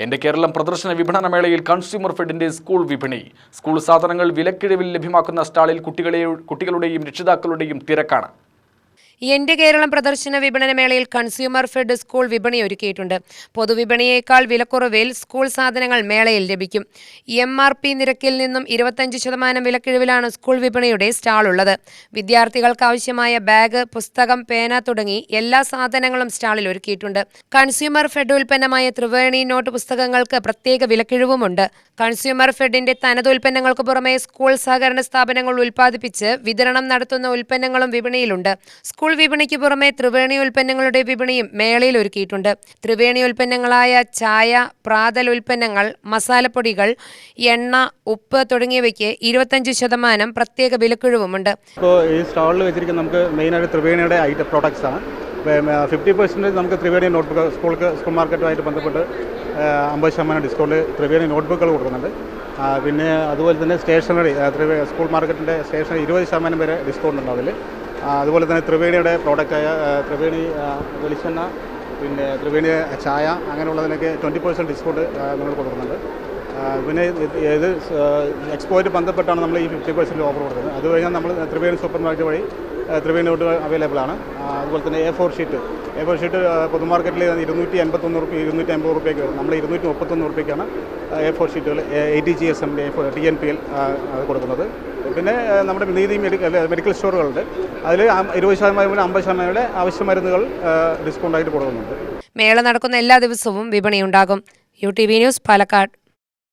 എൻ്റെ കേരളം പ്രദർശന വിപണന മേളയിൽ കൺസ്യൂമർ ഫെഡിന്റെ സ്കൂൾ വിപണി. സ്കൂൾ സാധനങ്ങൾ വിലക്കിഴിവിൽ ലഭ്യമാക്കുന്ന സ്റ്റാളിൽ കുട്ടികളുടെയും രക്ഷിതാക്കളുടെയും തിരക്കാണ്. എൻ്റെ കേരളം പ്രദർശന വിപണന മേളയിൽ കൺസ്യൂമർ ഫെഡ് സ്കൂൾ വിപണി ഒരുക്കിയിട്ടുണ്ട്. പൊതുവിപണിയേക്കാൾ വിലക്കുറവിൽ സ്കൂൾ സാധനങ്ങൾ മേളയിൽ ലഭിക്കും. MRP നിരക്കിൽ നിന്നും 25% വിലക്കിഴിവിലാണ് സ്കൂൾ വിപണിയുടെ സ്റ്റാൾ ഉള്ളത്. വിദ്യാർത്ഥികൾക്ക് ആവശ്യമായ ബാഗ്, പുസ്തകം, പേന തുടങ്ങി എല്ലാ സാധനങ്ങളും സ്റ്റാളിൽ ഒരുക്കിയിട്ടുണ്ട്. കൺസ്യൂമർ ഫെഡ് ഉൽപ്പന്നമായ ത്രിവേണി നോട്ട് പുസ്തകങ്ങൾക്ക് പ്രത്യേക വിലക്കിഴിവുമുണ്ട്. കൺസ്യൂമർ ഫെഡിന്റെ തനത് ഉൽപ്പന്നങ്ങൾക്ക് പുറമെ സ്കൂൾ സഹകരണ സ്ഥാപനങ്ങൾ ഉൽപ്പാദിപ്പിച്ച് വിതരണം നടത്തുന്ന ഉൽപ്പന്നങ്ങളും വിപണിയിലുണ്ട്. സ്കൂൾ വിപണിക്ക് പുറമെ ത്രിവേണി ഉൽപ്പന്നങ്ങളുടെ വിപണിയും മേളയിൽ ഒരുക്കിയിട്ടുണ്ട്. ത്രിവേണി ഉൽപ്പന്നങ്ങളായ ചായ, പ്രാതൽ ഉൽപ്പന്നങ്ങൾ, മസാലപ്പൊടികൾ, എണ്ണ, ഉപ്പ് തുടങ്ങിയവയ്ക്ക് 25% പ്രത്യേക വിലക്കിഴിവുമുണ്ട്. ഇപ്പോൾ ഈ സ്റ്റാളിൽ വെച്ചിരിക്കുന്ന നമുക്ക് മെയിനായിട്ട് ത്രിവേണിയുടെ പ്രോഡക്ട്സ് ആണ്. 50% നമുക്ക് ത്രിവേണി നോട്ട്ബുക്ക് സ്കൂൾ മാർക്കറ്റുമായിട്ട് ബന്ധപ്പെട്ട് 50% ഡിസ്കൗണ്ട് ത്രിവേണി നോട്ട്ബുക്കുകൾ കൊടുക്കുന്നുണ്ട്. പിന്നെ അതുപോലെ തന്നെ സ്റ്റേഷനറി സ്കൂൾ മാർക്കറ്റിൻ്റെ സ്റ്റേഷനറി 20% വരെ ഡിസ്കൗണ്ട് ഉണ്ട് അതിൽ. അതുപോലെ തന്നെ ത്രിവേണിയുടെ പ്രോഡക്റ്റായ ത്രിവേണി വെളിച്ചെണ്ണ, പിന്നെ ത്രിവേണി ചായ അങ്ങനെയുള്ളതിനൊക്കെ 20% ഡിസ്കൗണ്ട് നമ്മൾ കൊടുക്കുന്നുണ്ട്. പിന്നെ ഇത് എക്സ്പോയിട്ട് ബന്ധപ്പെട്ടാണ് നമ്മൾ ഈ 50% ഓഫർ കൊടുക്കുന്നത്. അത് കഴിഞ്ഞാൽ നമ്മൾ ത്രിവേണി സൂപ്പർ മാർക്കറ്റ് വഴി ത്രിവേണി നോട്ട് അവൈലബിൾ ആണ്. അതുപോലെ തന്നെ A4 ഷീറ്റ് പൊതുമാർക്കറ്റിൽ 281 രൂപയ്ക്ക് വരും. നമ്മൾ 231 രൂപയ്ക്കാണ് A4 ഷീറ്റുകൾ 80 GSM TNPL കൊടുക്കുന്നത്. പിന്നെ നമ്മുടെ നീതി മെഡിക്കൽ സ്റ്റോറുകളുണ്ട്. അതിൽ 20% മുതൽ 50% ആവശ്യ മരുന്നുകൾ ഡിസ്കൗണ്ടായിട്ട് കൊടുക്കുന്നുണ്ട്. മേള നടക്കുന്ന എല്ലാ ദിവസവും വിപണിയുണ്ടാകും. UTV news, Palakkad.